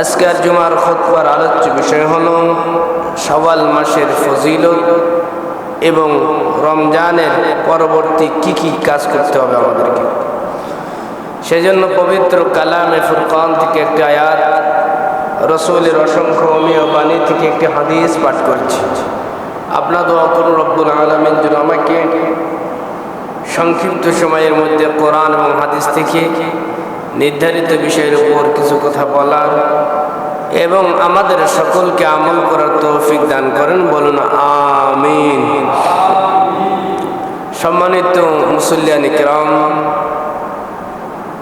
আজকের জুমার খুতবার আলোচ্য বিষয় হলো শাওয়াল মাসের ফজিলত এবং রমজানের পরবর্তী কি কি কাজ করতে হবে আমাদেরকে। সেজন্য পবিত্র কালামে ফুরকান থেকে একটি আয়াত, রসুলের অসংখ্য অমীয় বাণী থেকে একটি হাদিস পাঠ করছি। আপনার দোয়া করুন রব্বুল আলামিন যেন আমাকে সংক্ষিপ্ত সময়ের মধ্যে কোরআন এবং হাদিস থেকে নির্ধারিত বিষয়ের উপর কিছু কথা বলার এবং আমাদের সকলকে আমল করার তৌফিক দান করেন, বলুন আমিন। সম্মানিত মুসল্লিয়ানে কিরাম,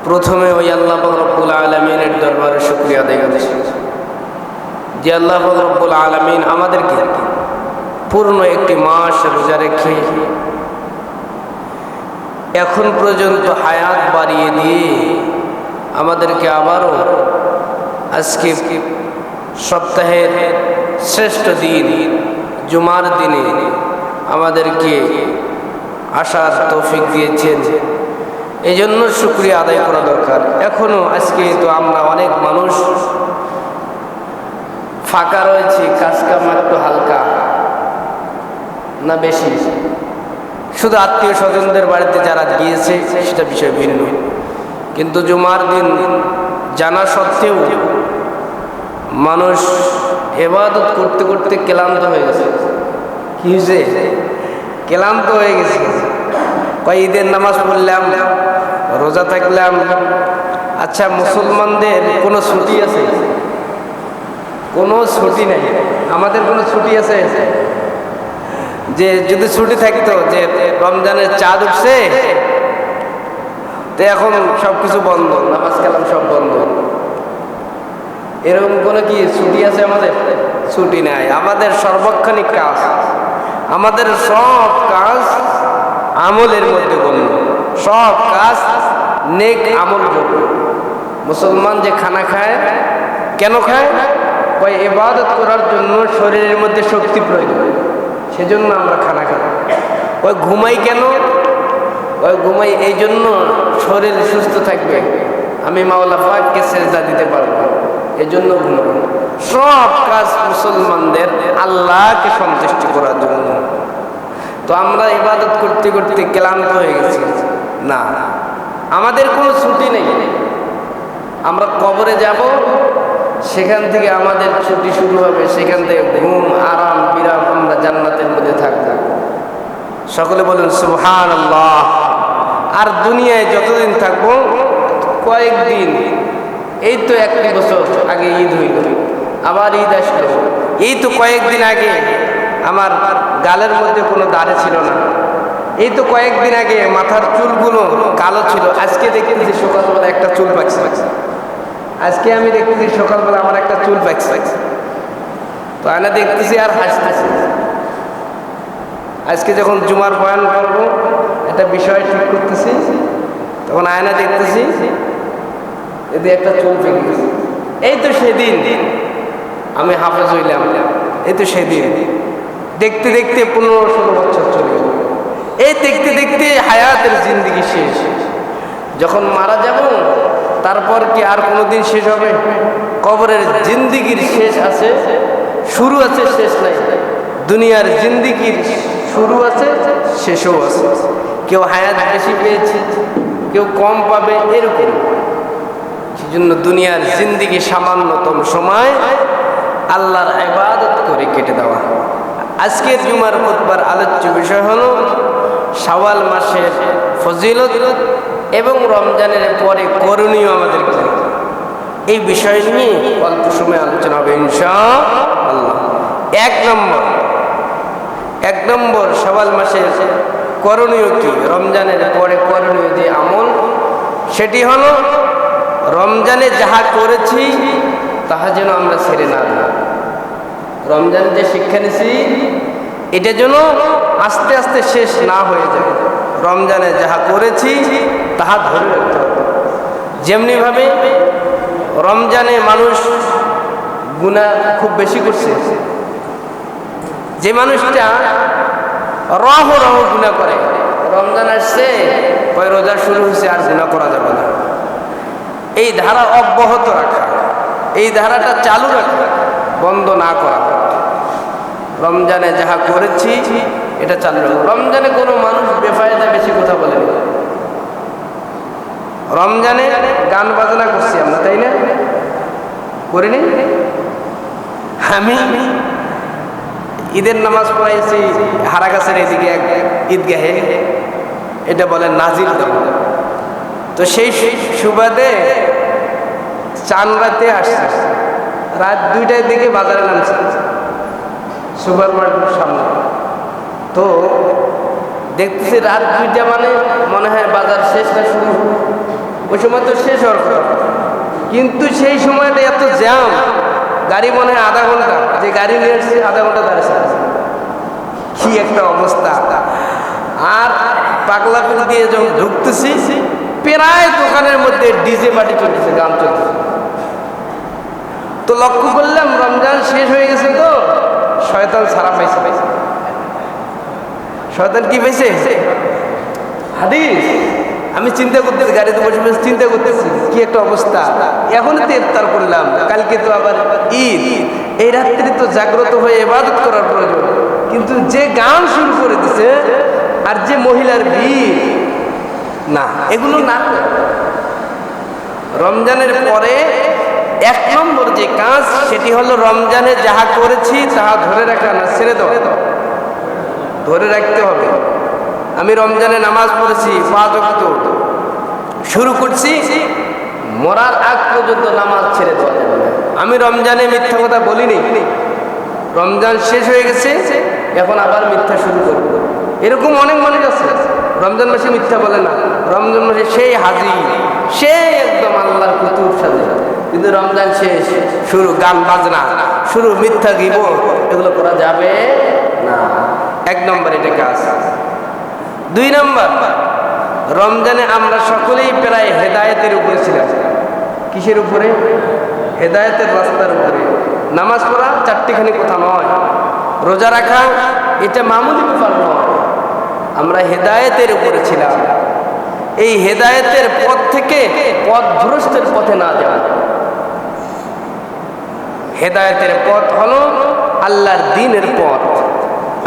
প্রথমে ওই আল্লাহ পাক রব্বুল আলামিনের দরবারে শুকরিয়া আদায় করছি যে আল্লাহ পাক রব্বুল আলামিন আমাদেরকে পূর্ণ একটি মাস রোজা রেখে এখন পর্যন্ত হায়াত বাড়িয়ে দিয়ে আমাদেরকে আবারও আজকে সপ্তাহের শ্রেষ্ঠ দিন জুমার দিনে আমাদেরকে আসার তৌফিক দিয়েছেন। এই জন্য শুকরিয়া আদায় করা দরকার। এখনো আজকে তো আমরা অনেক মানুষ ফাঁকা রয়েছে, কাজ কাম একটু হালকা না বেশি, শুধু আত্মীয় স্বজনদের বাড়িতে যারা গিয়েছে সেটা বিষয় ভিন্ন, কিন্তু জুমার দিন জানা সত্ত্বেও মানুষ ইবাদত করতে করতে ক্লান্ত হয়ে গেছে। কি হয়েছে? ক্লান্ত হয়ে গেছে। ঈদের নামাজ পড়লাম, রোজা থাকলাম। আচ্ছা, মুসলমানদের কোনো ছুটি আছে? কোনো ছুটি নেই। আমাদের কোনো ছুটি আছে? যে যদি ছুটি থাকতো যে রমজানের চাঁদ উঠছে তো এখন সবকিছু বন্ধ, নামাজ কালাম সব বন্ধ, এরকম কোনো কি ছুটি আছে? আমাদের ছুটি নাই। আমাদের সর্বক্ষণিক কাজ, আমাদের সব কাজ আমলের মধ্যে গণ্য, সব কাজ নেক আমল যোগ্য। মুসলমান যে খানা খায়, কেন খায়? ইবাদত করার জন্য শরীরের মধ্যে শক্তি প্রয়োজন, সেজন্য আমরা খানা খাই। ঘুমাই কেন? ঘুমাই এই জন্য শরীর সুস্থ থাকবে, আমি মাওলা পাককে সেজদা দিতে পারবো, এই জন্য ঘুমাই। সব কাজ মুসলমানদের আল্লাহকে সন্তুষ্ট করার জন্য। তো আমরা ইবাদত করতে করতে ক্লান্ত হয়ে গেছি। না, আমাদের কোনো ছুটি নেই। আমরা কবরে যাব, সেখান থেকে আমাদের ছুটি শুরু হবে, সেখান থেকে ঘুম, আরাম, বিরাম, আমরা জান্নাতের মধ্যে থাকবো। সকলে বলুন সুবহানাল্লাহ। আর দুনিয়ায় যতদিন থাকবো কয়েকদিন, এই তো 1 বছর আগে ঈদ হইল, আবার ঈদ আসলো। এই তো কয়েকদিন আগে আমার গালের মধ্যে কোনো দাড়ি ছিল না, এই তো কয়েকদিন আগে মাথার চুলগুলো কালো ছিল, আজকে দেখতেছি সকালবেলা একটা চুল পাকছে। আজকে আমি দেখতেছি সকালবেলা আমার একটা চুল পাকছে। তো আয়না দেখতেছি আর হাসতেছি। আজকে যখন জুমার বয়ান করবো, একটা বিষয় ঠিক করতেছি, তখন আয়না দেখতেছি এতে একটা চুল পেকে গেছে। এই তো সেদিন আমি হাফেজ হইলাম, এই তো সেদিন। দেখতে দেখতে 15-16 বছর চলে গেল। এই দেখতে দেখতে হায়াতের জিন্দেগি শেষ। যখন মারা যাব তারপর কি আর কোনোদিন শেষ হবে? কবরের জিন্দেগির শেষ আছে, শুরু আছে, শেষ নাই। দুনিয়ার জিন্দেগির শুরু আছে, শেষও আছে। কেউ হায়াত বেশি পেয়েছে, কেউ কম পাবে, এরকম। সেজন্য দুনিয়ার জিন্দেগি সামান্যতম সময় আল্লাহর ইবাদত করে কেটে দেওয়া। আজকের জুমার খুতবার আলোচ্য বিষয় হলো শাওয়াল মাসের ফজিলত এবং রমজানের পরে করণীয় আমাদের কি, এই বিষয় নিয়ে অল্প সময় আলোচনা হবে ইনশাআল্লাহ। এক নম্বর শাওয়াল মাসের করণীয় কি, রমজানের পরে করণীয় যে আমল, সেটি হলো রমজানে যাহা করেছি তাহা যেন আমরা ছেড়ে না দিই। রমজান যে শিক্ষা নিছি এটা যেন আস্তে আস্তে শেষ না হয়ে যায়। রমজানে যাহা করেছি তাহা ধরে রাখতে হবে। যেমনিভাবে রমজানে মানুষ গুনাহ খুব বেশি করছে, যে মানুষটা রহ গুনাহ করে, রমজান আসছে রোজা শুরু হয়েছে আর গুনাহ করা যাবে না, এই ধারা অব্যাহত রাখা, এই ধারাটা চালু রাখা, বন্ধ না করা। রমজানে যাহা করেছি এটা চালু রাখা। রমজানে কোনো মানুষ বেফায়দা বেশি কথা বলেনি। রমজানে গান বাজনা করছি আমরা, তাই না? করিনি? আমি ঈদের নামাজ পড়াইছি হারাগাছের এদিকে এক ঈদগাহে, এটা বলে নাজির দম। তো সেই সুবাদে চান রাতে আসছে, রাত 2টার দিকে বাজারে নামছে সুপার মার্কেটের সামনে। তো দেখতেছি রাত 2টা মানে মনে হয় বাজার শেষ না শুরু, ওই সময় তো শেষ হওয়ার কথা, কিন্তু সেই সময়টা এত জ্যাম, গাড়ি মনে হয় আধা ঘন্টা, যে গাড়ি নিয়ে আসছে আধা ঘন্টা দাঁড়িয়েছে। কি একটা অবস্থা! আর পাগলাপুর দিয়ে যখন ঢুকতেছি, প্রায় দোকানের মধ্যে ডিজে পার্টি চলতেছে, গান চলতেছে। তো লক্ষ্য করলাম রমজান শেষ হয়ে গেছে, তো শয়তান ছাড়া পাইছে। শয়তান কি পাইছে? হাদিস। আমি চিন্তা করতেছি, গাড়িতে বসে বসে চিন্তা করতেছি কি একটা অবস্থা। এখনই তো ইফতার করলাম, কালকে তো আবার ঈদ, এই রাত্রি তো জাগ্রত হয়ে ইবাদত করার প্রয়োজন, কিন্তু যে গান শুরু করে দিছে আর যে মহিলার ভিড়, না, এগুলো না। রমজানের পরে 1 নম্বর যে কাজ, সেটি হলো রমজানে যাহা করেছি তাহা ধরে রাখা, না ছেড়ে দেওয়া। ধরে রাখতে হবে। আমি রমজানে নামাজ পড়েছি 5 ওয়াক্ত, শুরু করছি, মরার আগ পর্যন্ত নামাজ ছেড়ে দেওয়া যাবে না। আমি রমজানে মিথ্যা কথা বলিনি, রমজান শেষ হয়ে গেছে এখন আবার মিথ্যা শুরু করব, এরকম অনেক মানুষ আছে। রমজান মাসে মিথ্যা বলে না, রমজান মাসে সেই হাজি, সেই একদম আল্লাহর কুতুব সাজে, কিন্তু রমজান শেষ শুরু গান বাজনা, শুরু মিথ্যা গিবত, এগুলো করা যাবে না। 1 নম্বর এটা কাজ। 2 নম্বর, রমজানে আমরা সকলেই প্রায় হেদায়েতের উপরে ছিলাম। কিসের উপরে? হেদায়েতের রাস্তার উপরে। নামাজ পড়া 4টিখানি কথা নয়, রোজা রাখা এটা মামুলি ব্যাপার নয়, আমরা হেদায়েতের উপরে ছিলাম। এই হেদায়েতের পথ থেকে পথভ্রষ্টের পথে না যাওয়া। হেদায়েতের পথ হলো আল্লাহর দ্বীনের পথ,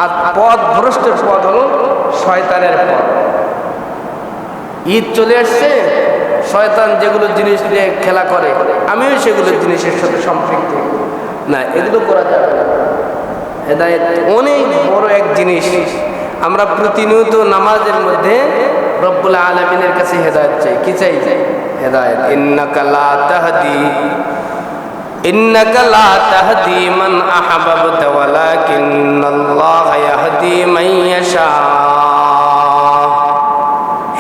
আর পথভ্রষ্টের পথ হলো শয়তানের পথ। ঈদ চলে আসছে, শয়তান যেগুলো জিনিস নিয়ে খেলা করে, আমিও সেগুলো জিনিসের সাথে সম্পৃক্ত না, এগুলো করা যাবে না। হেদায়েত অনেক বড় এক জিনিস। আমরা প্রতিনিয়ত নামাজের মধ্যে রব্বুল আলামিনের কাছে হেদায়েত চাই। কি চাই? হেদায়েত। ইন্নাকা লা তাহদি মান আহবাবতা ওয়ালাকিন্নাল্লাহা ইয়াহদি মান ইয়াশা।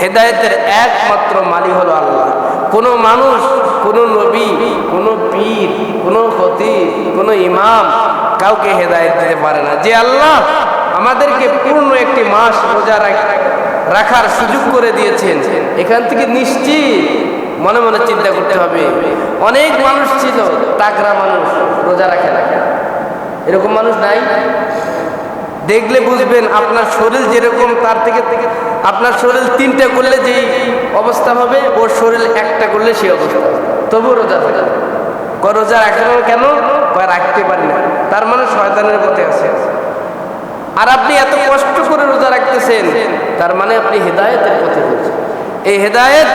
হেদায়েতের একমাত্র মালিক হলো আল্লাহ। কোনো মানুষ, কোনো নবী, কোনো পীর, কোনো খতিব, কোনো ইমাম কাউকে হেদায়েত দিতে পারে না। যে আল্লাহ আমাদেরকে পূর্ণ একটি মাস রোজা রাখার সুযোগ করে দিয়েছেন, এখান থেকে নিশ্চিত মনে মনে চিন্তা করতে হবে। অনেক মানুষ ছিল তাগড়া মানুষ, রোজা রাখে না, এরকম মানুষ নাই? দেখলে বুঝবেন আপনার শরীর যেরকম, তার থেকে আপনার শরীর 3টা করলে যেই অবস্থা হবে, ওর শরীর 1টা করলে সেই অবস্থা, তবু রোজা থাকে। রোজা রাখে না কেন? রাখতে পারি না, তার মানে শয়তানের পথে আছে। আর আপনি এত কষ্ট করে রোজা রাখতেছেন, তার মানে আপনি হেদায়েতের পথে চলছেন। এই হেদায়েত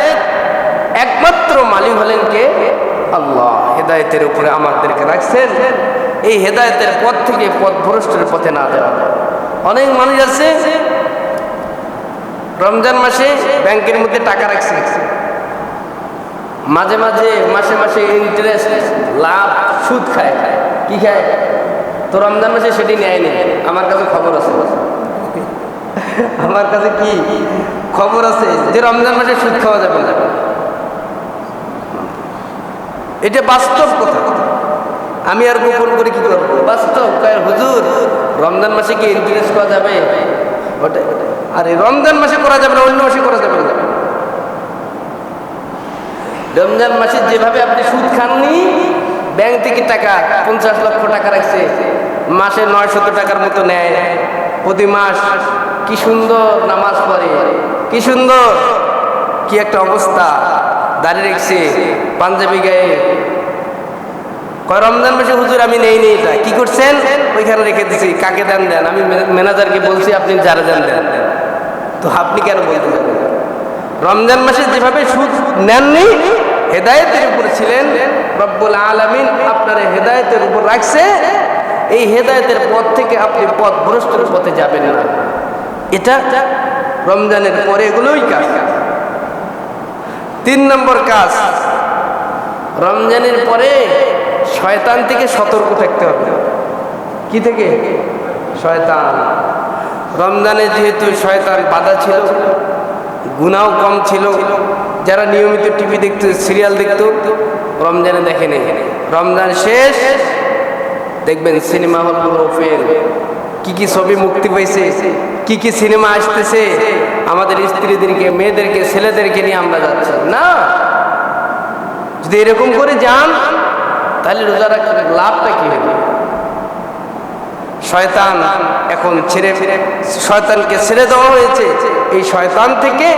একমাত্র মালিক হলেন কে? আল্লাহ। হেদায়েতের উপরে আমাদেরকে রাখছেন, এই হেদায়েতের পথ থেকে পথভ্রষ্টের পথে না যাওয়া। অনেক মানুষ আছে রমজান মাসে ব্যাংকের মধ্যে টাকা রাখছে, মাঝে মাঝে মাসে মাসে ইন্টারেস্ট, লাভ, সুদ খায়। কি খায়? তো রমজান মাসে সেটি নেয় নি। আমার কাছে খবর আছে, আমার কাছে কি খবর আছে যে রমজান মাসে সুদ খাওয়া যাবে না। এটা বাস্তব কথা, আমি আর গোপন করে কি করবো? বাস্তব। হুজুর, রমজান মাসে কি ইন্টারেস্ট করা যাবে? আরে রমজান মাসে করা যাবে না, অন্য মাসে করা যাবে না। রমজান মাসে যেভাবে আপনি সুদ খাননি, ব্যাংক থেকে টাকা 50 লক্ষ টাকা রাখছে, মাসে 900 টাকার মতো নেয় প্রতি মাস। কি সুন্দর নামাজ পড়ে, কি সুন্দর, কি একটা অবস্থা, দাঁড়িয়ে রেখেছে, পাঞ্জাবি গায়ে, কয় রমজান মাসে হুজুর আমি নেই এটা কি করছেন? ওইখানে রেখে দিছি। কাকে দেন? দেন। আমি ম্যানেজারকে বলছি আপনি যারা দেন দেন। তো আপনি কেন বলতে পারবেন? রমজান মাসে যেভাবে সুদ নেননি, হেদায়েতের উপর ছিলেন, রব্বুল আলামিন আপনার হেদায়েতের উপর রাখছে। এই হেদায়েতের পথ থেকে আপনি পথ ভ্রষ্টর পথে যাবেন না। এটা রমজানের পরে এগুলোই কাজ। 3 নম্বর কাজ, রমজানের পরে শয়তান থেকে সতর্ক থাকতে হবে। কি থেকে? শয়তান। রমজানে যেহেতু শয়তান বাধা ছিল, গুনাও কম ছিল, যারা নিয়মিত টিভি দেখতো, সিরিয়াল দেখতো, রমজানে দেখেনি। রমজান শেষ দেখবেন সিনেমা হলগুলো ফের, কি কি ছবি মুক্তি পাইছে, কি কি সিনেমা আসতেছে, আমাদের স্ত্রীদেরকে, মেয়েদেরকে, ছেলেদেরকে নিয়ে আমরা যাচ্ছি না। যদি এরকম করে যান তাহলে রোজা রাখার লাভটা কি হবে? শয়তান এখন শয়তানকে ছেড়ে দেওয়া হয়েছে। এই শয়তান থেকে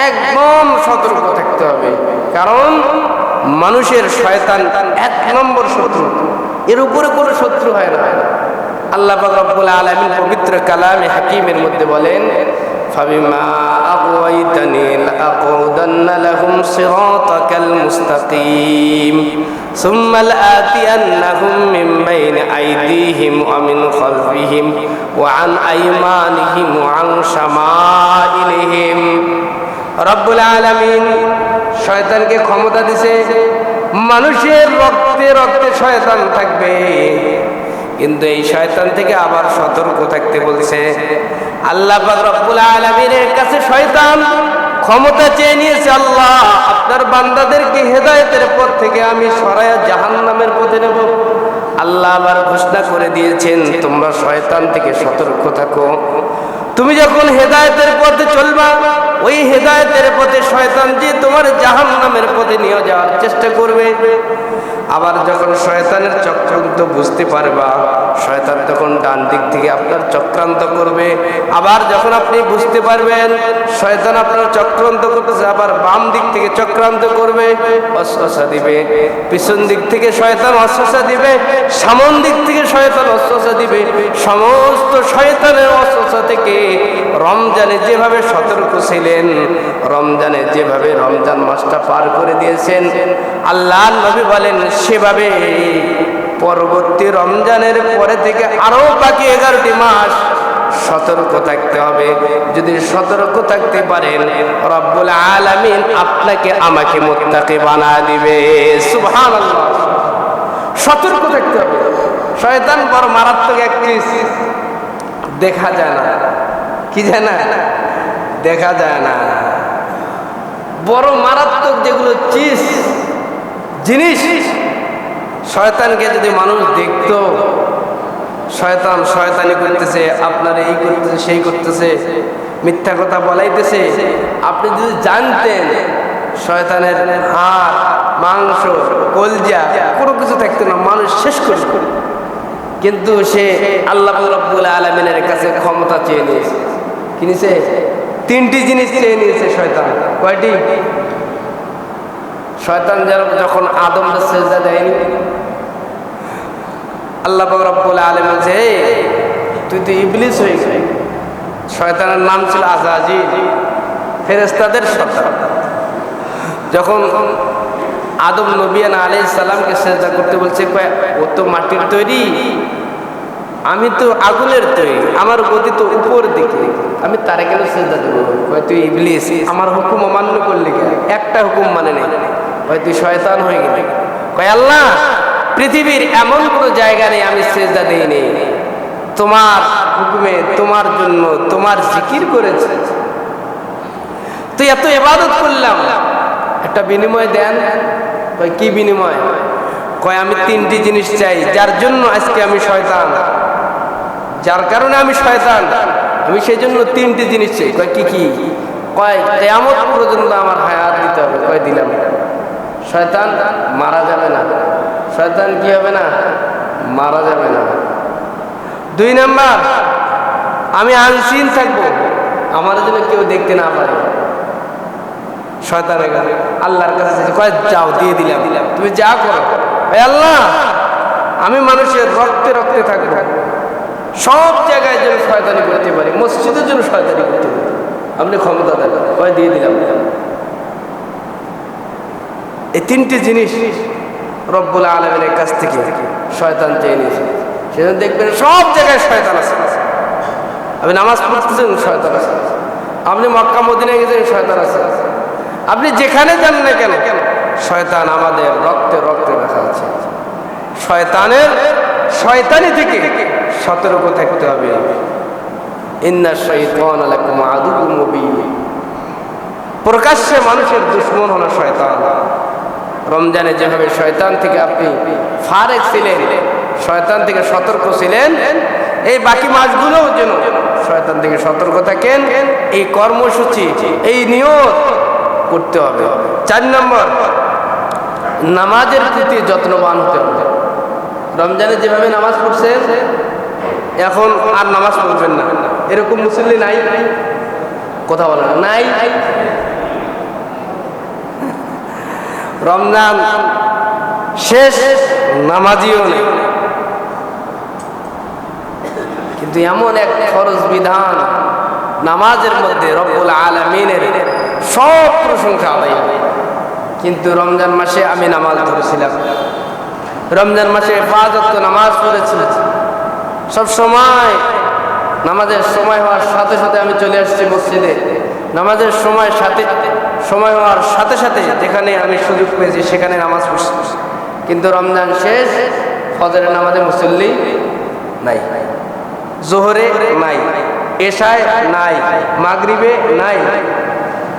একদম সতর্ক থাকতে হবে, কারণ মানুষের শয়তান 1 নম্বর শত্রু, এর উপরে কোনো শত্রু হয় না। আল্লাহ পাক রব্বুল আলামিন পবিত্র কালামে হাকিমের মধ্যে বলেন, ফাবিমা আগওয়াইতানি লাআকুদান্না লাহুম সিরাতাকাল মুস্তাকিম সুম্মা লাআতিয়ান্নাহুম মিন বাইনি আইদিহিম ওয়া মিন খালফিহিম ওয়া আন আইমানিহিম ওয়া আন শামাইলিহিম। রব্বুল আলামিন শয়তানকে ক্ষমতা দিয়েছে, মানুষের রক্তে রক্তে শয়তান থাকবে, কিন্তু এই শয়তান থেকে আবার সতর্ক থাকতে বলছে। আল্লাহ পাক রব্বুল আলামিনের কাছে শয়তান ক্ষমতা চেয়ে নিয়েছে, আল্লাহ আপনার বান্দাদেরকে হেদায়েতের পথ থেকে আমি সরায়া জাহান্নামের পথে নেব। আল্লাহ আবার ঘোষণা করে দিয়েছেন, তোমরা শয়তান থেকে সতর্ক থাকো। তুমি যখন হেদায়েতের পথে চলবা, ওই হেদায়েতের পথে শয়তান যে তোমার জাহান্নামের পথে নিয়ে যাওয়ার চেষ্টা করবে। আবার যখন শয়তানের চক্রান্ত বুঝতে পারবা, শয়তান তখন ডান দিক থেকে আপনার চক্রান্ত করবে। আবার যখন আপনি বুঝতে পারবেন শয়তান আপনার চক্রান্ত করতেছে, আবার বাম দিক থেকে চক্রান্ত করবে, ওয়াসওয়াসা দিবে। পিছন দিক থেকে শয়তান ওয়াসওয়াসা দিবে, সামন দিক থেকে শয়তান ওয়াসওয়াসা দিবে। সমস্ত শয়তানের ওয়াসওয়াসা থেকে রমজানে যেভাবে সতর্ক ছিলেন, রমজানে যেভাবে রমজান মাসটা পার করে দিয়েছেন, আল্লাহর নবী বলেন সেভাবে পরবর্তী রমজানের পরে থেকে আরো বাকি 11টি মাস সতর্ক থাকতে হবে। যদি সতর্ক থাকতে পারেন, রব্বুল আলামিন আপনাকে আমাকে মুত্তাকি বানায় দিবে। সুবহানাল্লাহ। সতর্ক থাকতে হবে। শয়তান বড় মারাত্মক এক জিনিস, দেখা যায় না। কি যায় না? দেখা যায় না। বড় মারাত্মক যেগুলো জিনিস, শয়তানকে যদি মানুষ দেখতো, শয়তান শয়তানি করতেছে, আপনার এই করতেছে, সেই করতেছে, মিথ্যা কথা বলাইতেছে, আপনি যদি জানতেন শয়তানের হাড়, মাংস, কলজা কোনো কিছু থাকতো না, মানুষ শেষ করে। কিন্তু সে আল্লাহ রাব্বুল আলামিনের কাছে ক্ষমতা চেয়ে নিয়েছে। কি নিয়েছে? 3টি জিনিস চেয়ে নিয়েছে শয়তান। কয়টি? শয়তান যখন আদমকে সিজদা দেয়নি, আল্লাহ পাক রব্বুল আলামিন বলছে, তুই তো ইবলিস হয়ে গেলি। শয়তানের নাম ছিল আজাজিল, ফেরেশতাদের সর্দার। যখন আদম নবী আলাইহিস সালামকে সিজদা করতে বলছে, কয় ও তো মাটির তৈরি, আমি তো আগুনের তৈরি, আমার গতি তো উপর দিকে, আমি তারে কেন সিজদা দেব? কয় তুই ইবলিস, আমার হুকুম অমান্য করলি কেন? একটা হুকুম মানে নেই। কয় তুই শয়তান হয়ে গেলি। কয় আল্লাহ পৃথিবীর এমন কোনো জায়গা নেই আমি সিজদা দেইনি, তোমার হুকুমে, তোমার জন্য, তোমার জিকির করেছে, তুই এত ইবাদত করলাম, একটা বিনিময় দেন। কয় কি বিনিময়? কয় আমি 3টি জিনিস চাই, যার জন্য আজকে আমি শয়তান, যার কারণে আমি শয়তান, আমি সেই জন্য 3টি জিনিস চাই। কয় কি কি? কয় কিয়ামত পর্যন্ত আমার হায়াত দিতে হবে। কয় দিলাম। শয়তান মারা যাবে না। শয়তান কি হবে না? মারা যাবে না। 2 নাম্বার, আমি আনসিন থাকবো, আমার জন্য কেউ দেখতে না পারে। শয়তানের কাছে, আল্লাহর কাছে কয় যাও দিয়ে দিলাম, তুমি যা করো। হে আল্লাহ, আমি মানুষের রক্তে রক্তে থাকবো, সব জায়গায় যেন শয়তানি করতে পারি, মসজিদের জন্য শয়তানি করতে পারি, আপনি ক্ষমতা দেন, ভয় দিয়ে দিলাম। এই তিনটি জিনিস রব্বুল আলামিনের কাছ থেকে শয়তান চেয়ে নিয়েছে। সেজন্য দেখবেন সব জায়গায় শয়তান আছে। আপনি নামাজ পড়তেছেন, শয়তান আছে। আপনি মক্কা মদিনায় গেছেন, শয়তান আছে। আপনি যেখানে যান না কেন, শয়তান আমাদের রক্তে রক্তে রাখা আছে। শয়তানি থেকে সতর্ক থাকতে হবে। ইন্না শাইতানা লাকুম আদুউম মুবিন। প্রকাশ্যে মানুষের দুশমন হলো শয়তান। রমজানে যেভাবে শয়তান থেকে আপনি ফারেক ছিলেন, শয়তান থেকে সতর্ক ছিলেন, এই বাকি মাসগুলোও যেন শয়তান থেকে সতর্ক থাকেন। এই কর্মসূচি, এই নিয়ত করতে হবে। 4 নম্বর, নামাজের প্রতি যত্নবান হতে হবে। রমজানে যেভাবে নামাজ পড়ছেন, এখন আর নামাজ পড়বেন না, এরকম মুসল্লি নাই? কথা বলে না, নাই? রমজান শেষ, নামাজিও নেই। কিন্তু এমন এক ফরজ বিধান নামাজের মধ্যে রব্বুল আলামিনের সব প্রশংসা আদায় হয়। কিন্তু রমজান মাসে আমি নামাজ ধরেছিলাম, রমজান মাসে 5 ওয়াক্ত নামাজ পড়েছি। সব সময় নামাজের সময় হওয়ার সাথে সাথে আমি চলে আসছি মসজিদে। নামাজের সময় হওয়ার সাথে সাথে যেখানে আমি সুযোগ পেয়েছি সেখানে নামাজ পড়ছি। কিন্তু রমজান শেষ, ফজরের নামাজে মুসল্লি নাই, জোহরে নাই, এশায় নাই, মাগরিবে নাই।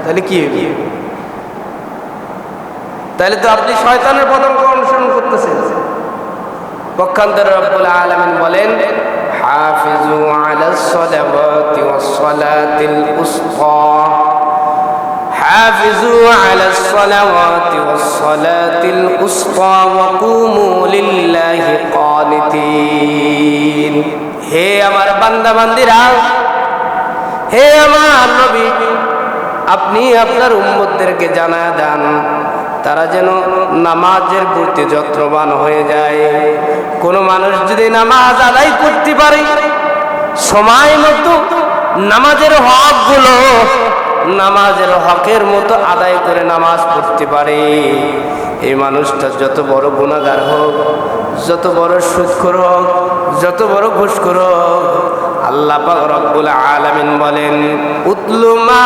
তাহলে কি হবে? তাহলে তো আপনি শয়তানের পতঙ্গ অনুসরণ করতেছেন। পক্ষান্তরে রব্বুল আলামিন বলেন, হাফিজু আলাস সালাওয়াতি ওয়াস সালাতিল উসতা, হাফিজু আলাস সালাওয়াতি ওয়াস সালাতিল উসতা ওয়া কুমু লিল্লাহি কানিতিন। হে আমার বান্দা বান্দিরা, হে আমার নবী, আপনি আপনার উম্মতদেরকে জানায় দেন তারা যেন নামাজের প্রতি যত্নবান হয়ে যায়। কোনো মানুষ যদি নামাজ আদায় করতে পারে, সময় মতো নামাজের হকগুলো নামাজের হকের মতো আদায় করে নামাজ পড়তে পারে, এই মানুষটা যত বড় গুনাহগার হোক, যত বড় সুদখোর হোক, যত বড় ঘুষখোর হোক, আল্লাহ পাক রব্বুল আলামিন বলেন, উতলু মা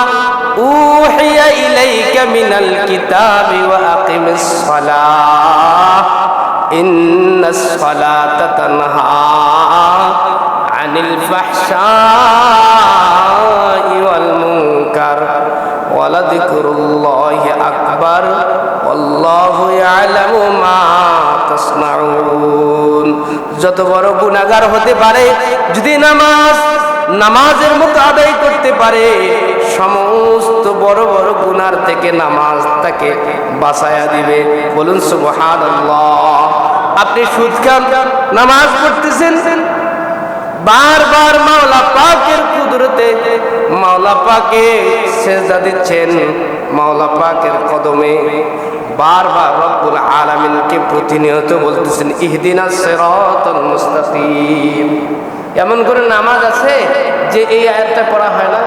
উহিয়া ইলাইকা মিনাল কিতাবি ওয়া আকিমিস সালাহ ইন্নাস সালাতা তানহা আনিল ফাহশাই ওয়াল মুনকার ওয়া লাযিকরুল্লাহি আকবার আল্লাহু ইয়ালামু মা তাসনাউন। যত বড় গুনাহগার হতে পারে, যদি নামাজের মতো আদায় করতে পারে, সমস্ত বড় বড় গুনার থেকে নামাজ তাকে বাঁচায়া দিবে। বলুন সুবহানাল্লাহ। আপনি সুদ খান, নামাজ পড়তেছেন, বারবার মাওলা পাকের কুদরতে মাওলা পাকে সেজদা দিচ্ছেন, মাওলা পাকের কদমে বারবার রব্বুল আলামিনকে প্রতিনিয়ত বলতেছেন, ইহদিনাস সিরাতাল মুস্তাকিম। এমন করে নামাজ আছে যে এই আয়াতটা পড়া হয় না?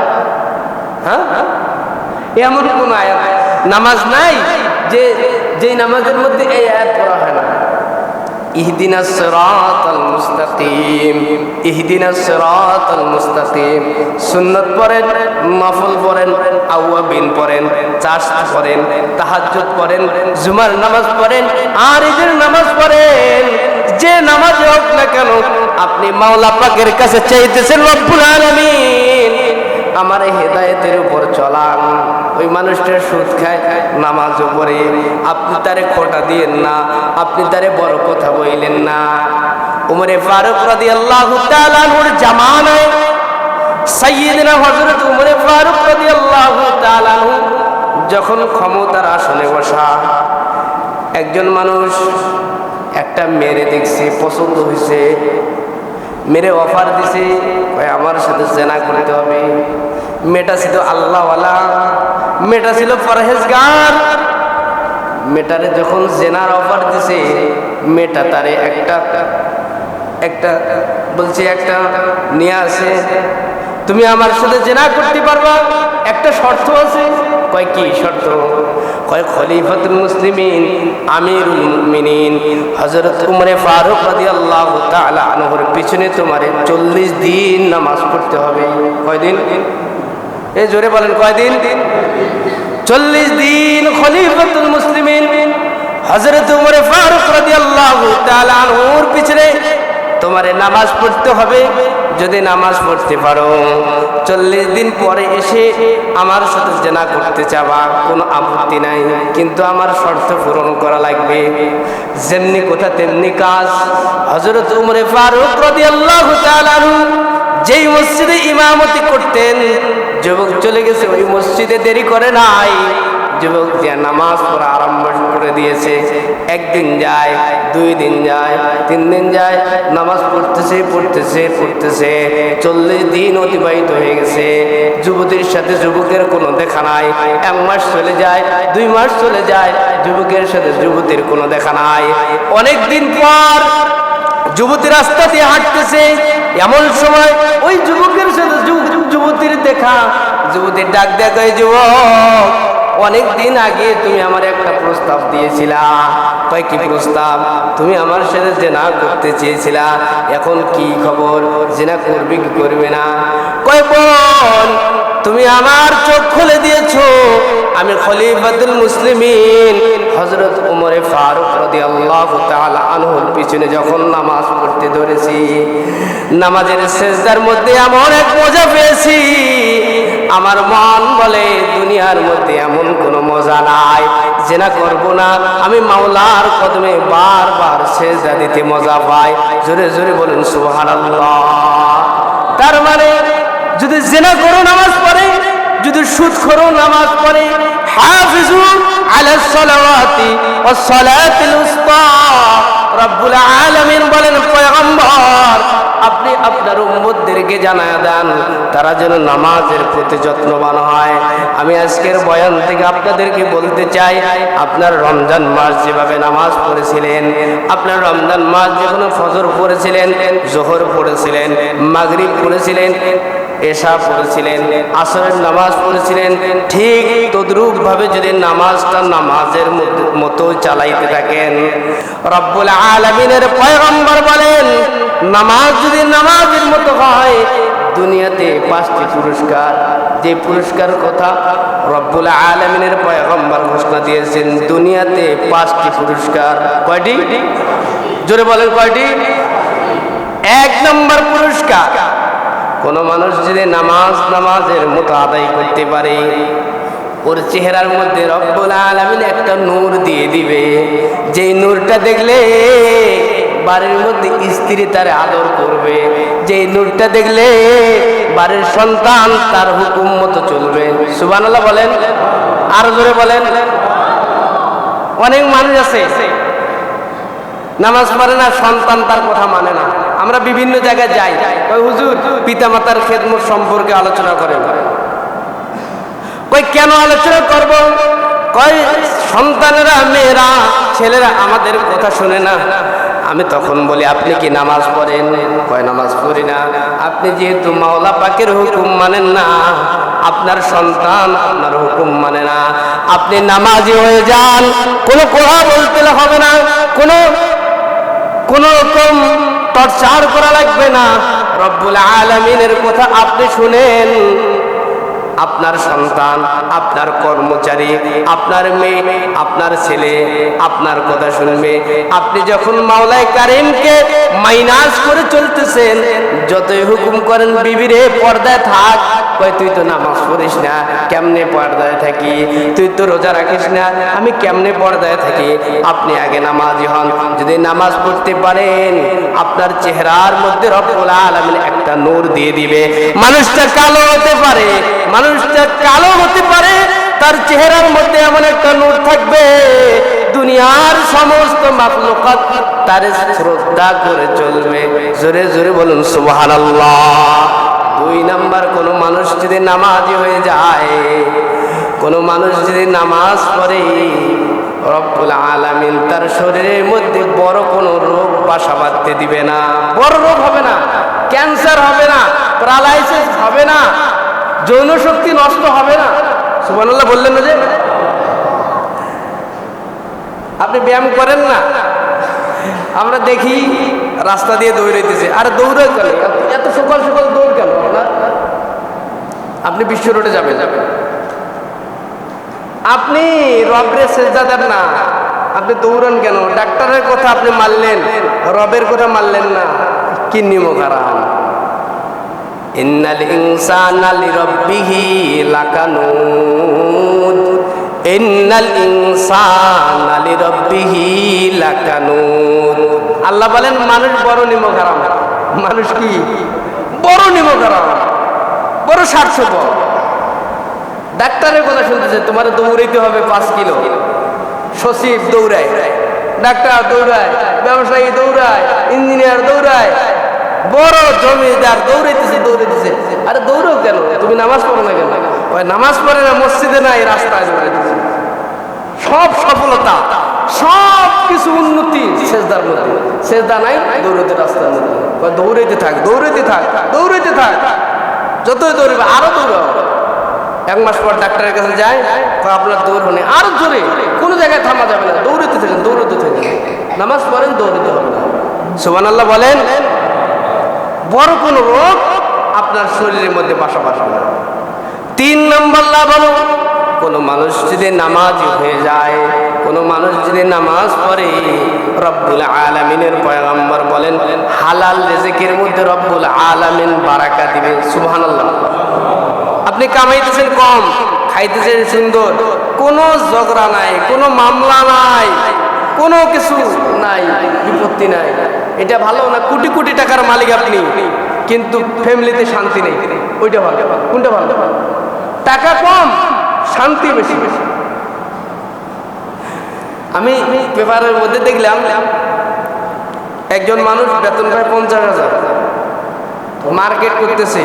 হ্যাঁ, এমন কোন আয়াত নামাজ নাই যে নামাজের মধ্যে এই আয়াত পড়া হয় না? ইহদিনাস সিরাতাল মুস্তাকিম, ইহদিনাস সিরাতাল মুস্তাকিম। সুন্নাত পড়েন, নফল পড়েন, আওয়াবিন পড়েন, চাশা পড়েন, তাহাজ্জুদ পড়েন, জুমার নামাজ পড়েন, আর ঈদের নামাজ পড়েন, যে নামাজ হোক না কেন আপনি মাওলা পাকের কাছে চাইতেছেন, রব্বুল আলামিন আমার হেদায়েতের উপর চলান। ওই মানুষটার সুদ খায়, নামাজও পড়ে, আপনি তারে খোটা দিয়েন না, আপনি তারে বড় কথা বললেন না। উমরে ফারুক রাদিয়াল্লাহু তাআলা আনহুর জামানায় সাইয়্যিদনা হযরত উমরে ফারুক রাদিয়াল্লাহু তাআলা আনহু যখন ক্ষমতার আসনে বসা, একজন মানুষ একটা মেরে দেখছে, পছন্দ হয়েছে, মেরে অফার দিছে, আমার সাথে জেনা করতে হবে। মেয়েটা ছিল আল্লাহওয়ালা, মেয়েটা ছিল পরহেজগার, মেয়েটারে যখন জেনার অফার দিছে, মেয়েটা তারে একটা বলছে একটা নিয়ে আসে, তুমি আমার সাথে জেনা করতে পারবা, একটা শর্ত আছে। কয় কি শর্ত? কয় খলিফাতুল মুসলিমিন আমিরুল মুমিনিন হযরত উমর ফারুক রাদিয়াল্লাহু তাআলা আনহুর পিছনে তোমারে 40 দিন নামাজ পড়তে হবে। কয়দিন? এই জোরে বলেন, কয়দিন? 40 দিন খলিফাতুল মুসলিমিন হযরত উমর ফারুক রাদিয়াল্লাহু তাআলা আনহুর পিছনে তোমারে নামাজ পড়তে হবে। যদি নামাজ পড়তে পারো, 40 দিন পরে এসে আমার সাথে জেনা করতে চাবা, কোনো আপত্তি নাই, কিন্তু আমার শর্ত পূরণ করা লাগবে। যেমনি কথা তেমনি কাজ। হযরত উমর ফারুক রাদিয়াল্লাহু তাআলা আনহু যেই মসজিদে ইমামতি করতেন, যুবক চলে গেছে ওই মসজিদে, দেরি করে নাই, যুবক দিয়া নামাজ পড়া আরম্ভ করে দিয়েছে। একদিন যায়, 2 দিন যায়, 3 দিন যায়, নামাজ পড়তেছে 40 দিন অতিবাহিত হয়ে গেছে। যুবতীর সাথে যুবকের কোনো দেখা নাই। 1 মাস চলে যায়, 2 মাস চলে যায়, যুবকের সাথে যুবতীর কোনো দেখা নাই। অনেক দিন পর যুবতী রাস্তা দিয়ে হাঁটতেছে, এমন সময় ওই যুবকের সাথে যুবতীর দেখা। যুবতীর ডাক দেখা, যুবক অনেক দিন আগে তুমি আমার একটা প্রস্তাব দিয়েছিলা। কয় কি প্রস্তাব? তুমি আমার সাথে জেনা করতে চেয়েছিলা, এখন কি খবর? জেনা করবে কি করবে না? কয় বোন, তুমি আমার চোখ খুলে দিয়েছো। আমি খলিফাতুল মুসলিমিন হযরত উমর ফারুক রাদিয়াল্লাহু তাআলা আনহুর পিছনে যখন নামাজ পড়তে ধরেছি, নামাজের সিজদার মধ্যে এমন এক মজা পেয়েছি, আমার মন বলে দুনিয়ার মধ্যে এমন কোনো মজা নাই, জেনা করব না। আমি মাওলার কদমে বারবার সিজদা দিতে মজা পাই। জোরে জোরে বলুন সুবহানাল্লাহ। তার মানে যদি জেনা করো নামাজ পড়ে, যদি সুদ করো নামাজ পড়ে, হাফিজু আলাস সালাওয়াতি ওয়াস সালাতিল উসতা, রব্বুল আলামিন বলেন, পয়গম্বর আপনি আপনার উম্মতদেরকে জানায়া দেন তারা যেন নামাজের প্রতি যত্নবান হয়। আমি আজকের বয়ান থেকে আপনাদেরকে বলতে চাই, আপনার রমজান মাস যেভাবে নামাজ পড়েছিলেন, আপনার রমজান মাস যখন ফজর পড়েছিলেন, জোহর পড়েছিলেন, মাগরিব পড়েছিলেন, এশা পড়েছিলেন, আসরের নামাজ পড়েছিলেন, ঠিক তদ্রূপ ভাবে যদি নামাজটা নামাজের মতো চালাইতে থাকেন, রব্বুল আলামিনের পয়গম্বর বলেন, নামাজ যদি নামাজের মতো হয়, দুনিয়াতে 5টি পুরস্কার, যে পুরস্কার কথা রব্বুল আলামিনের পয়গম্বর ঘোষণা দিয়েছেন, দুনিয়াতে 5টি পুরস্কার। কয়টি? জোরে বলেন, কয়টি? 1 নম্বর পুরস্কার, কোন মানুষ যদি নামাজের মতো আদায় করতে পারে, ওর চেহারার মধ্যে রব্বুল আলামিন একটা নূর দিয়ে দিবে, যেই নূরটা দেখলে বাড়ির মধ্যে স্ত্রী তার আদর করবে, যেই নূরটা দেখলে বাড়ির সন্তান তার হুকুম মতো চলবে। সুবহানাল্লাহ বলেন, আর জোরে বলেন। অনেক মানুষ আছে নামাজ পড়ে না, সন্তান তার কথা মানে না। আমরা বিভিন্ন জায়গায় যাই, কই হুজুর পিতামাতার খেদমত সম্পর্কে আলোচনা করেন। কই কেন আলোচনা করব? কই সন্তানেরা, মেয়েরা, ছেলেরা আমাদের কথা শুনে না। আমি তখন বলি, আপনি কি নামাজ পড়েন? কয় নামাজ পড়ি না। আপনি যেহেতু মাওলা পাকের হুকুম মানেন না, আপনার সন্তান আপনার হুকুম মানে না, আপনি নামাজি হয়ে যান, কোনো কথা বলতে হবে না, কোনো রকম টর্চার করা লাগবে না। রব্বুল আলামিনের কথা আপনি শুনেন, আপনার সন্তান, আপনার কর্মচারী, আপনার মেয়ে, আপনার ছেলে আপনার কথা শুনবে। আপনি যখন মাওলাই কারিমকে মাইনাস করে চলতেছেন, যতই হুকুম করেন বিবিরে পর্দায় থাক, কয় তুই তো নামাজ পড়িস না, কেমনে পর্দায় থাকি? তুই তো রোজা রাখিস না, আমি কেমনে পর্দায় থাকি? আপনি আগে নামাজি হন। যদি নামাজ পড়তে পারেন, আপনার চেহারার মধ্যে রব্বুল আলামিন একটা নূর দিয়ে দিবে। মানুষটা কালো হতে পারে, মানুষটা কালো হতে পারে, তার চেহারার মধ্যে এমন একটা নূর থাকবে, দুনিয়ার সমস্ত মাখলুকাত তার শ্রদ্ধা করে চলবে। জোরে জোরে বলুন সুবহানাল্লাহ। 2 নাম্বার, কোন মানুষ যদি নামাজি হয়ে যায়, কোন মানুষ যদি নামাজ পড়ে, রব্বুল আলামিন তার শরীরের মধ্যে বড় কোনো রোগ বাসা বাঁধতে দিবে না। বড় রোগ হবে না, ক্যান্সার হবে না, প্যারালাইসিস হবে না, যৌন শক্তি নষ্ট হবে না। সুবহানাল্লাহ বললেন না? যে আপনি ব্যায়াম করেন না, আমরা দেখি রাস্তা দিয়ে দৌড়াইতেছে। আরে দৌড়াই কেন? এত সকাল সকাল দৌড় কেন? আপনি বিশ্ব রোডে যাবেন, আপনি রবের সেজদা দেন না, আপনি দৌড়ান কেন? ডাক্তারের কথা আপনি মানলেন, রবের কথা মানলেন না। কি নিয়ম হারাম। ইন্নাল ইনসানা লিরাব্বিহি লাকানুদ, ইন্নাল ইনসানা লিরাব্বিহি লাকানুদ। আল্লাহ বলেন মানুষ বড় নিয়ম হারাম। মানুষ কি বড় নিয়ম হারাম, বড় স্বার্থপর। ডাক্তারের কথা শুনতেছে, তোমার দৌড়াইতে হবে 5 কিলো। সচিব দৌড়ায়, ডাক্তার দৌড়ায়, ব্যবসায়ী দৌড়ায়, ইঞ্জিনিয়ার দৌড়ায়, বড় জমিদার দৌড়াইতেছে। আরে দৌড়াও কেন? তুমি নামাজ পড়ো না কেন? ওই নামাজ পড়ে না, মসজিদে নাই, রাস্তায় দৌড়াইতেছে। সব সফলতা, সব কিছু উন্নতি সেজদার মধ্যে। সেজদা নাই, দৌড়াতে রাস্তার মধ্যে। দৌড়াইতে থাক, দৌড়াইতে থাক, দৌড়াইতে থাক, যতই দৌড়াবে আরো দৌড়াও। 1 মাস পর ডাক্তারের কাছে যায়, আপনার দৌড় হলে আরো জোরে, কোনো জায়গায় থামা যাবে না, দৌড়াতে থাকেন, দৌড়াতে থাকেন। নামাজ পড়েন, দৌড়াতে হবে না। সুবহানাল্লাহ বলেন। বড় কোনো রোগ আপনার শরীরের মধ্যে বাসা বাসা না। 3 নম্বর লাভ হলো, কোনো মানুষ যদি নামাজি হয়ে যায়, কোনো মানুষ যদি নামাজ পড়ে, রব্বুল আলামিনের পয়গম্বর বলেন হালাল রিজিকের মধ্যে রব্বুল আলামিন বারাকা দিবে। সুবহানাল্লাহ। আপনি কামাইতেছেন কম, খাইতেছেন সুন্দর, কোনো ঝগড়া নাই, কোনো মামলা নাই, কোনো কিছু নাই, বিপত্তি নাই। এটা ভালো না? কোটি কোটি টাকার মালিক আপনি, কিন্তু ফ্যামিলিতে শান্তি নেই। ওইটা ভালো? কোনটা ভালো? টাকা কম, শান্তি বেশি। আমি পেপারের মধ্যে দেখলাম একজন মানুষ বেতন পায় 50,000, মার্কেট করতেছে,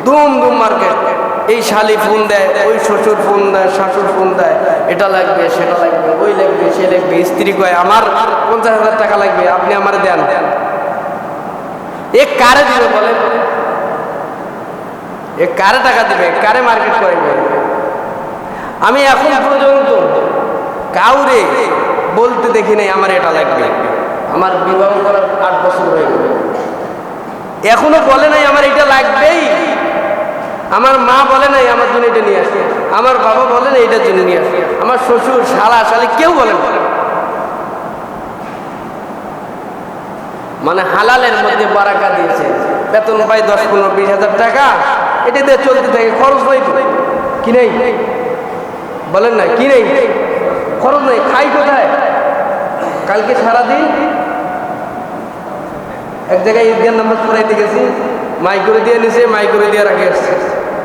ধুম ধুম মার্কেট। এই শালি ফোন দেয়, ওই শ্বশুর ফোন দেয়, শাশুর ফোন দেয়, এটা লাগবে, সেটা লাগবে, ওই লাগবে, সে লাগবে। স্ত্রী কয় আমার 50,000 টাকা লাগবে, আপনি আমার দেন। এ কারে দিবে বলেন? এ কারে টাকা দিবে? কারে মার্কেট করবে? আমি এখন পর্যন্ত কাউরে বলতে দেখি নাই আমার এটা লাগবে। আমার বিবাহ করার 8 বছর হয়ে গেল, এখনো বলে নাই আমার এটা লাগবেই। আমার মা বলে নাই আমার জন্য এটা নিয়ে আসে, আমার বাবা বলে না এটার জন্য নিয়ে আসে, আমার শ্বশুর, শালা, শালি কেউ বলে না। মানে হালালের মধ্যে বারাকা দিয়েছে। বেতন পাই 10, 15, 20,000 টাকা, এটা দিয়ে চলতে থাকে, খরচ নেই তো। কি নেই বলেন না? কি নেই? খরচ নেই। খাই কোথায়? কালকে সারাদিন এক জায়গায় ঈদগাহ নামাজ পড়াইতে গেছি, মাই করে দিয়ে নিছে, মাই করে দিয়ে রাখে আসছে,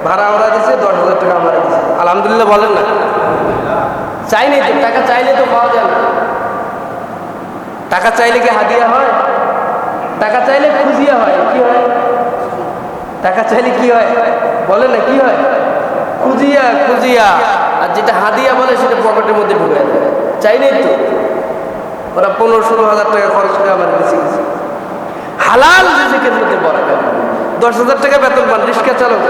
ভাড়া ওরা দিছে, 10,000 টাকা আমার দিচ্ছে। আলহামদুলিল্লাহ বলেন না? চাইনি তো, টাকা চাইলে তো পাওয়া যায় না। টাকা চাইলে কি হাদিয়া হয়? টাকা চাইলে খুঁজিয়া হয়। কি হয়? টাকা চাইলে কি হয় বলেন না? কি হয়? খুঁজিয়া। আর যেটা হাদিয়া বলে সেটা পকেটের মধ্যে ঢুকে যায়। চাইনি তো, ওরা 15-16,000 টাকা খরচ করে আমার দিচ্ছে। হালাল রিজিকের মধ্যে বারাকা। 10,000 টাকা বেতন পান, রিক্সা চালক,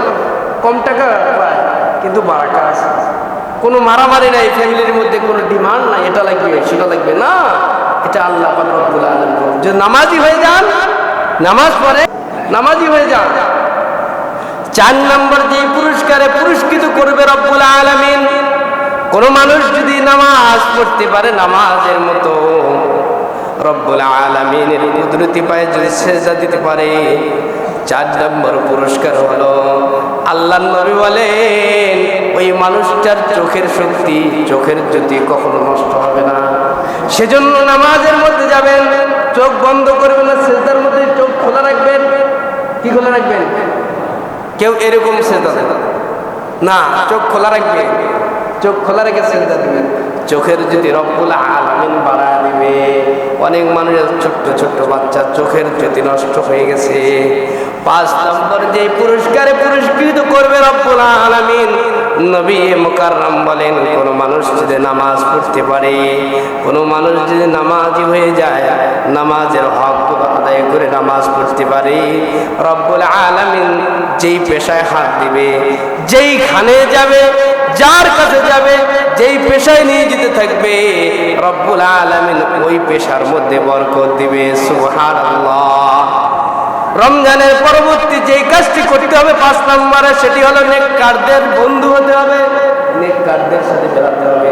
কম টাকা পায়, কিন্তু বারাকা আছে। কোনো মারামারি নাই, ফ্যামিলির মধ্যে কোনো ডিমান্ড নাই, এটা লাগবে, সেটা লাগবে না। এটা আল্লাহ পাক রব্বুল আলামিন যে নামাজি হয়ে যান, নামাজ পড়ে নামাজি হয়ে যান। 4 নম্বর যে পুরস্কারে পুরস্কৃত করবে রব্বুল আলামিন, কোন মানুষ যদি নামাজ পড়তে পারে নামাজের মতো, রব্বুল আলামিনের কুদরতি পায়ে যদি সেজদা দিতে পারে, 4 নম্বর পুরস্কার হলো আল্লাহর নবী বলেন ওই মানুষটার চোখের শক্তি, চোখের জ্যোতি কখনো নষ্ট হবে না। সেজন্য নামাজের মধ্যে যাবেন, চোখ বন্ধ করবেন না, সেজদার মধ্যে চোখ খোলা রাখবেন। কি খোলা রাখবেন? কেউ এরকম সেজদা না, চোখ খোলা রাখবেন, চোখ খোলা রেখে সেজদা দিবেন। চোখের যদি রব্বুল আলামিন বাড়ায় দিবে। অনেক মানুষের ছোট্ট ছোট্ট বাচ্চার চোখের জ্যোতি নষ্ট হয়ে গেছে। 5 নম্বর যে পুরস্কারে পুরস্কৃত করবে রব্বুল আলামিন, নবী মুকাররম বলেন, কোন মানুষ যদি নামাজ পড়তে পারে, কোন মানুষ যদি নামাজি হয়ে যায়, নামাজের হকগুলো আদায় করে নামাজ পড়তে পারে, রব্বুল আলামিন যেই পেশায় হাত দিবে, যেইখানে যাবে, যার কাছে যাবে, যেই পেশায় নিয়ে যেতে থাকবে, রব্বুল আলামিন ওই পেশার মধ্যে বরকত দিবে। সুবহানাল্লাহ। রমজানের পরবর্তী যেই কাজটি করতে হবে 5 নম্বরে, সেটি হলো নেককারদের বন্ধু হতে হবে, নেককারদের সাথে বেড়াতে হবে।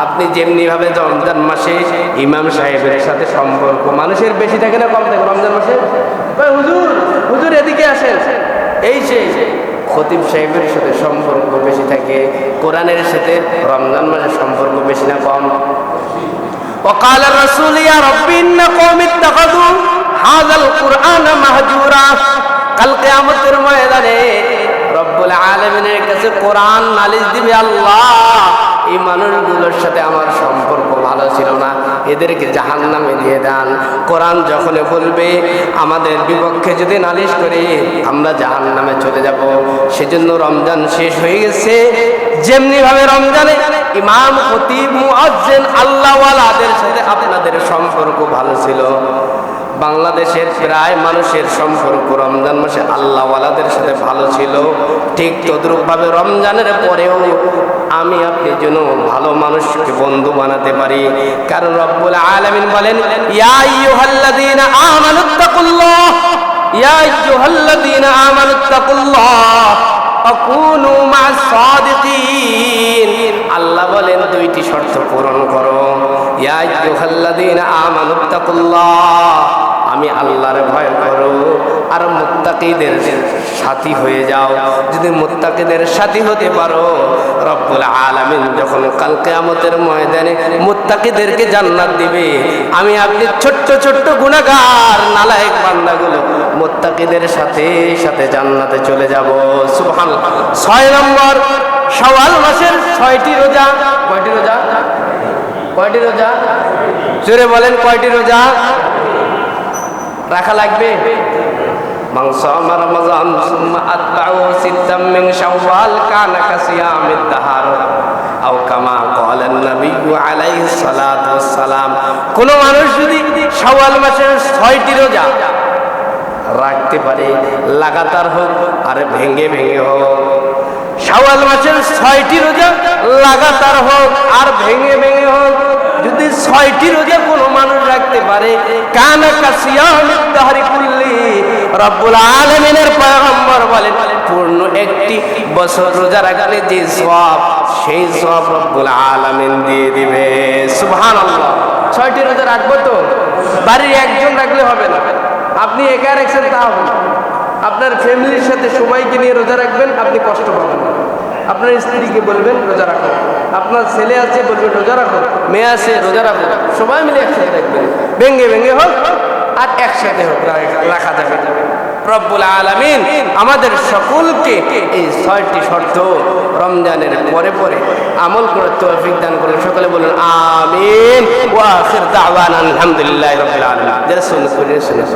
আপনি যেমনি ভাবে রমজান মাসে ইমাম সাহেবের সাথে সম্পর্ক মানুষের বেশি থাকে না কম থাকে রমজান মাসে? হুজুর হুজুর এদিকে আসেন, এই সেই খতিব সাহেবের সাথে সম্পর্ক বেশি থাকে, কোরআনের সাথে রমজান মাসে সম্পর্ক বেশি না কম? وقال الرسول يا رب إن قوم اتخذوا هذا القرآن مهجورا। কাল কিয়ামতের ময়দানে রব্বুল আলামিনের কাছে কোরআন নালিশ দিবে, আল্লাহ এই মানুষগুলোর সাথে আমার সম্পর্ক ভালো ছিল না, এদেরকে জাহান্নামে দিয়ে দেন। কোরআন যখন বলবে আমাদের বিপক্ষে যদি নালিশ করে আমরা জাহান্নামে চলে যাব। সেজন্য রমজান শেষ হয়ে গেছে, যেমনি ভাবে রমজানে ইমাম খতিব মুয়াজ্জিন আল্লাহওয়ালাদের সাথে আপনাদের সম্পর্ক ভালো ছিল, বাংলাদেশের প্রায় মানুষের সম্পর্ক রমজান মাসে আল্লাহওয়ালাদের সাথে ভালো ছিল, ঠিক তদ্রূপভাবে রমজানের পরেও আমি আপনি যেন ভালো মানুষকে বন্ধু বানাতে পারি। কারণ রব্বুল আলামিন বলেন, ইয়া আইয়ুহাল্লাযীনা আমানুত্তাকুল্লাহ, ইয়া আইয়ুহাল্লাযীনা আমানুত্তাকুল্লাহ আকুনু মা'আস সাদিকিন। আল্লাহ বলেন 2টি শর্ত পূরণ করো। ইয়া আইয়ুহাল্লাযীনা আমানুত্তাকুল্লাহ, আমি আল্লাহর ভয় করো আর মুত্তাকিদের সাথী হয়ে যাও। যদি মুত্তাকিদের সাথী হতে পারো, রব্বুল আলামিন যখন কাল কিয়ামতের ময়দানে মুত্তাকিদেরকে জান্নাত দিবে, আমি আপনি ছোট্ট ছোট্ট গুনাহগার নালায়েক বান্দাগুলো মুত্তাকিদের সাথে সাথে জান্নাতে চলে যাব। সুবহানাল্লাহ। 6 নম্বর, শাওয়াল মাসের 6টি রোজা। কয়টি রোজা? কয়টি রোজা? জোরে বলেন, কয়টি রোজা রাখা লাগবে? মান সামা রমাযান সুম্মা আতবাউ সিত্তাম মিন শাওয়াল কানা কাসিয়ামিদ দাহর আও কামা ক্বালা নবী আলাইহিস সালাতু ওয়াস সালাম। কোন মানুষ যদি শাওয়াল মাসের 6টি রোজা রাখতে পারে, লাগাতার হোক আর ভেঙে ভেঙে হোক, শাওয়াল মাসের 6টি রোজা লাগাতার হোক আর ভেঙে ভেঙে হোক, যদি 6টি রোজা কোনো মানুষ রাখতে পারে, কানা কাসিয়ামিদ দাহরি কুল্লি, রব্বুল আলামিনের পয়গম্বর বলেন পূর্ণ একটি বছর রোজা রাখলে যে সওয়াব, সেই সওয়াব রব্বুল আলামিন দিয়ে দিবে। সুবহানাল্লাহ। 6টি রোজা রাখবো তো? বাড়ির একজন রাখলে হবে না, আপনি একা রাখছেন তা হবে না, আপনার ফ্যামিলির সাথে সবাইকে নিয়ে রোজা রাখবেন, আপনি কষ্ট পাবেন না। আপনার স্ত্রীকে বলবেন রোজা রাখো, আপনার ছেলে আছে বলবেন রোজা রাখো, মেয়ে আছে রোজা রাখো, সবাই মিলে একসাথে রাখবেন, ভেঙে ভেঙে হোক আর একসাথে হোক রাখা যাবে। রব্বুল আলামিন আমাদের সকলকে এই 6টি শর্ত রমজানের পরে পরে আমল করে তৌফিক দান করুন। সকলে বলুন আমিন। ওয়া আখির দাওয়ানা আলহামদুলিল্লাহি রাব্বিল আলামিন। যারা শুনে শুনে